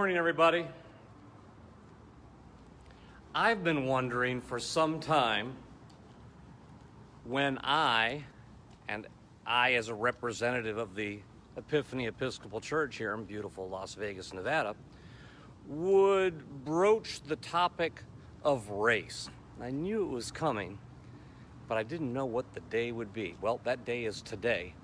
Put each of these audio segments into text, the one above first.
morning, everybody. I've been wondering for some time when I as a representative of the Epiphany Episcopal Church here in beautiful Las Vegas, Nevada, would broach the topic of race. I knew it was coming, but I didn't know what the day would be. Well, that day is today.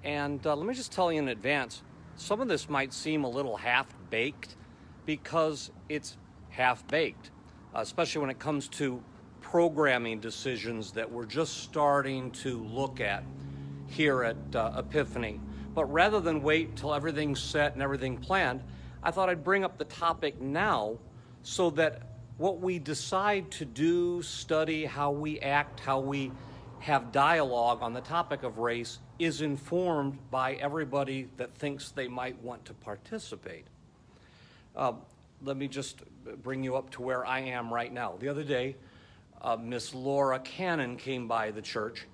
And let me just tell you in advance, some of this might seem a little half-baked because it's half-baked, especially when it comes to programming decisions that we're just starting to look at here at Epiphany. But rather than wait till everything's set and everything planned, I thought I'd bring up the topic now so that what we decide to do, study, how we act, how we have dialogue on the topic of race is informed by everybody that thinks they might want to participate. Let me just bring you up to where I am right now. The other day, Miss Laura Cannon came by the church,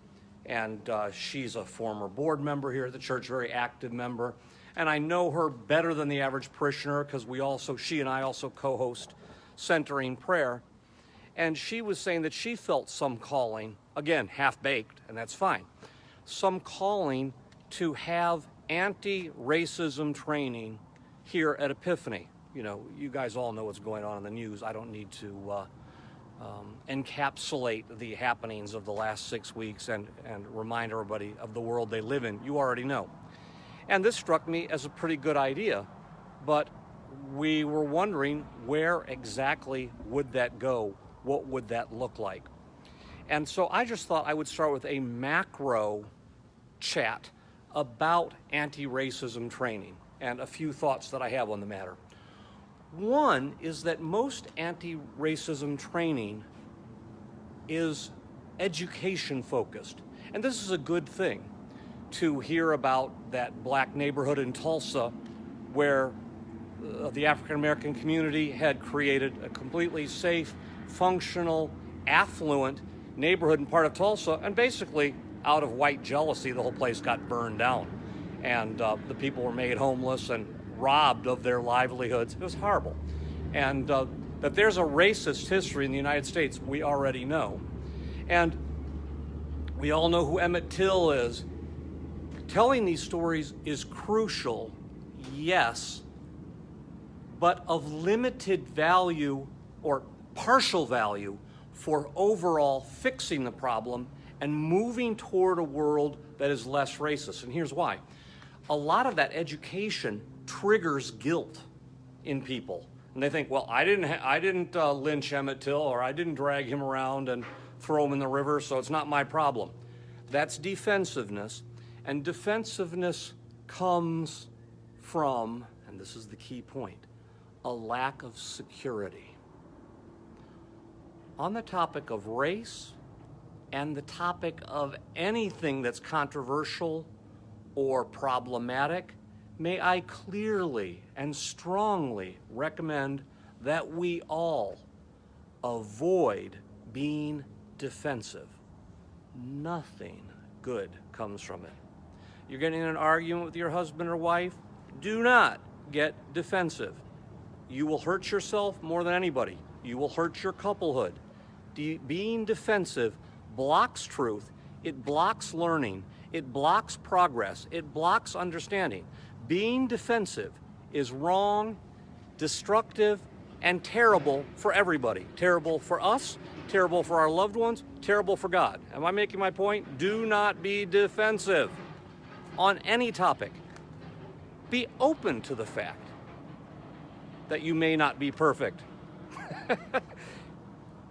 and she's a former board member here at the church, very active member. And I know her better than the average parishioner because she and I also co-host Centering Prayer. And she was saying that she felt some calling, again, half-baked, and that's fine, some calling to have anti-racism training here at Epiphany. You know, you guys all know what's going on in the news. I don't need to encapsulate the happenings of the last 6 weeks and remind everybody of the world they live in. You already know. And this struck me as a pretty good idea, but we were wondering where exactly would that go? What would that look like? And so I just thought I would start with a macro chat about anti-racism training and a few thoughts that I have on the matter. One is that most anti-racism training is education focused. And this is a good thing to hear about that black neighborhood in Tulsa where the African American community had created a completely safe, functional, affluent neighborhood and part of Tulsa, and basically out of white jealousy the whole place got burned down and the people were made homeless and robbed of their livelihoods. It was horrible. And that there's a racist history in the United States, we already know. And we all know who Emmett Till is. Telling these stories is crucial, yes, but of limited value or partial value for overall fixing the problem and moving toward a world that is less racist. And here's why. A lot of that education triggers guilt in people. And they think, well, I didn't lynch Emmett Till, or I didn't drag him around and throw him in the river, so it's not my problem. That's defensiveness. And defensiveness comes from, and this is the key point, a lack of security. On the topic of race and the topic of anything that's controversial or problematic, may I clearly and strongly recommend that we all avoid being defensive. Nothing good comes from it. You're getting in an argument with your husband or wife, do not get defensive. You will hurt yourself more than anybody. You will hurt your couplehood. Being defensive blocks truth, it blocks learning, it blocks progress, it blocks understanding. Being defensive is wrong, destructive, and terrible for everybody. Terrible for us, terrible for our loved ones, terrible for God. Am I making my point? Do not be defensive on any topic. Be open to the fact that you may not be perfect.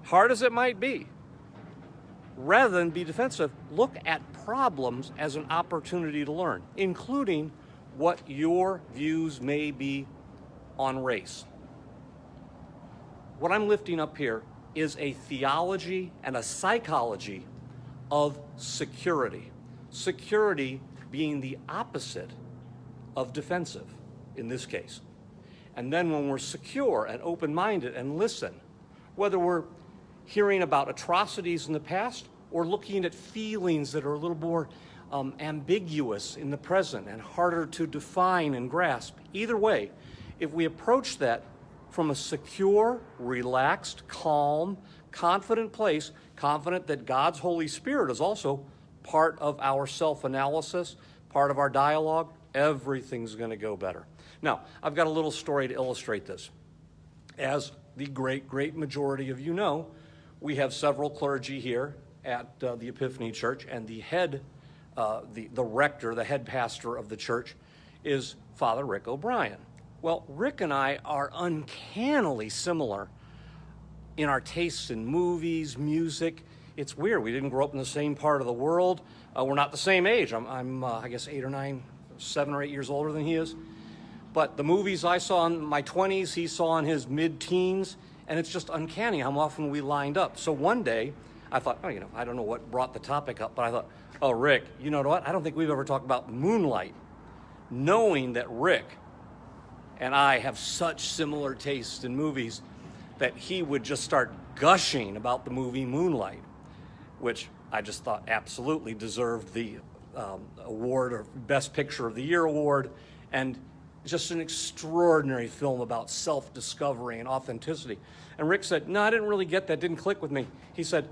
Hard as it might be. Rather than be defensive, look at problems as an opportunity to learn, including what your views may be on race. What I'm lifting up here is a theology and a psychology of security. Security being the opposite of defensive in this case. And then when we're secure and open-minded and listen, whether we're hearing about atrocities in the past or looking at feelings that are a little more ambiguous in the present and harder to define and grasp, either way, if we approach that from a secure, relaxed, calm, confident place, confident that God's Holy Spirit is also part of our self-analysis, part of our dialogue, everything's going to go better. Now, I've got a little story to illustrate this. As the great majority of you know, we have several clergy here at the Epiphany Church, and the head, the rector, the head pastor of the church is Father Rick O'Brien. Well, Rick and I are uncannily similar in our tastes in movies, music. It's weird. We didn't grow up in the same part of the world. We're not the same age. I'm I guess 8 or 9, 7 or 8 years older than he is. But the movies I saw in my 20s, he saw in his mid-teens, and it's just uncanny how often we lined up. So one day, I thought, oh, I don't know what brought the topic up, but I thought, oh, Rick, you know what? I don't think we've ever talked about Moonlight. Knowing that Rick and I have such similar tastes in movies that he would just start gushing about the movie Moonlight, which I just thought absolutely deserved the award, or Best Picture of the Year award, and just an extraordinary film about self-discovery and authenticity. And Rick said, no, I didn't really get that, didn't click with me. He said,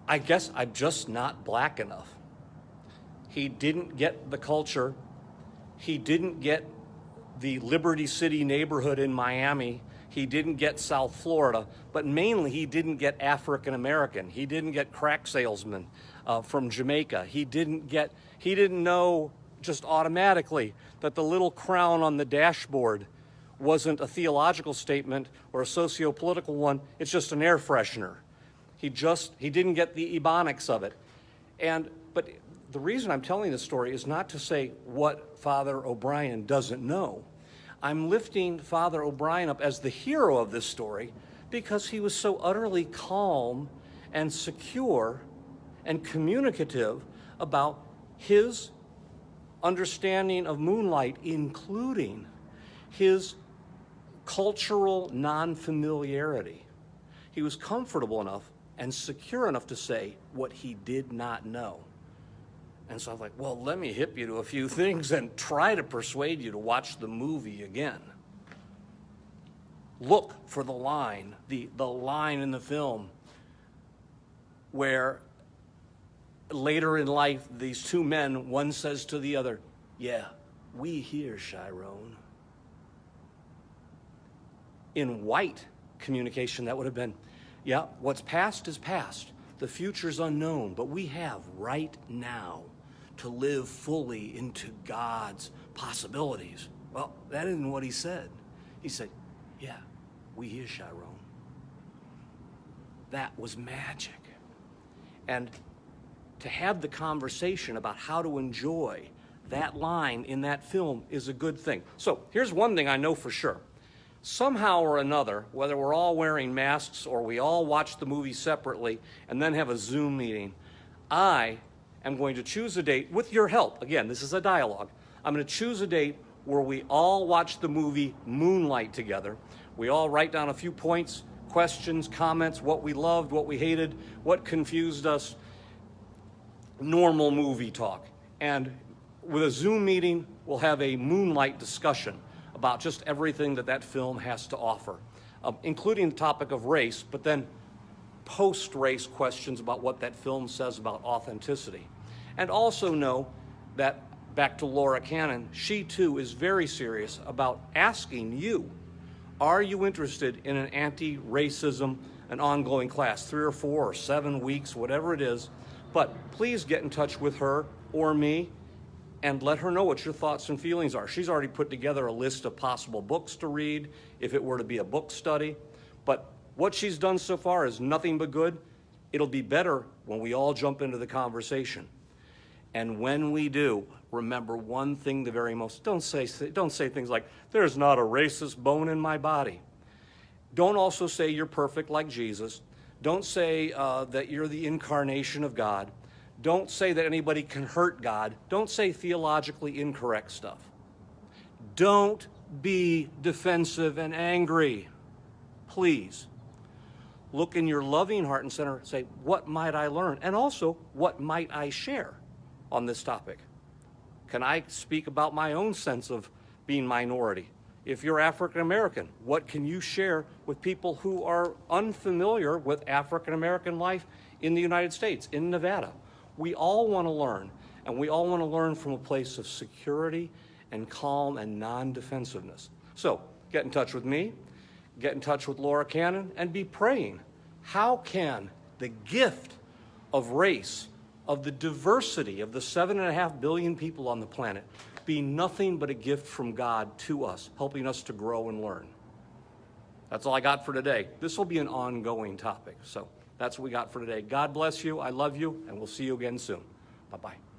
I guess I'm just not black enough. He didn't get the culture. He didn't get the Liberty City neighborhood in Miami. He didn't get South Florida, but mainly he didn't get African American. He didn't get crack salesman from Jamaica. He didn't know just automatically that the little crown on the dashboard wasn't a theological statement or a socio-political one. It's just an air freshener. He didn't get the ebonics of it. But the reason I'm telling this story is not to say what Father O'Brien doesn't know. I'm lifting Father O'Brien up as the hero of this story because he was so utterly calm and secure and communicative about his understanding of Moonlight, including his cultural non-familiarity. He was comfortable enough and secure enough to say what he did not know. And so I was like, well, let me hip you to a few things and try to persuade you to watch the movie again. Look for the line, the line in the film where later in life, these two men, one says to the other, yeah, we hear Chiron. In white communication, that would have been, yeah, what's past is past. The future's unknown, but we have right now to live fully into God's possibilities. Well, that isn't what he said. He said, yeah, we hear Chiron. That was magic. And to have the conversation about how to enjoy that line in that film is a good thing. So here's one thing I know for sure. Somehow or another, whether we're all wearing masks or we all watch the movie separately and then have a Zoom meeting, I am going to choose a date with your help. Again, this is a dialogue. I'm going to choose a date where we all watch the movie Moonlight together. We all write down a few points, questions, comments, what we loved, what we hated, what confused us, normal movie talk. And with a Zoom meeting, we'll have a Moonlight discussion about just everything that film has to offer, including the topic of race, but then post-race questions about what that film says about authenticity. And also know that, back to Laura Cannon, she too is very serious about asking you, are you interested in an anti-racism, an ongoing class, 3 or 4 or 7 weeks, whatever it is, but please get in touch with her or me and let her know what your thoughts and feelings are. She's already put together a list of possible books to read if it were to be a book study. But what she's done so far is nothing but good. It'll be better when we all jump into the conversation. And when we do, remember one thing the very most. Don't say things like, there's not a racist bone in my body. Don't also say you're perfect like Jesus. Don't say that you're the incarnation of God. Don't say that anybody can hurt God. Don't say theologically incorrect stuff. Don't be defensive and angry. Please. Look in your loving heart and center, say, what might I learn? And also, what might I share on this topic? Can I speak about my own sense of being minority? If you're African American, what can you share with people who are unfamiliar with African American life in the United States, in Nevada? We all want to learn, and we all want to learn from a place of security and calm and non-defensiveness. So get in touch with me, get in touch with Laura Cannon, and be praying. How can the gift of race, of the diversity of the 7.5 billion people on the planet, be nothing but a gift from God to us, helping us to grow and learn? That's all I got for today. This will be an ongoing topic, so that's what we got for today. God bless you, I love you, and we'll see you again soon. Bye-bye.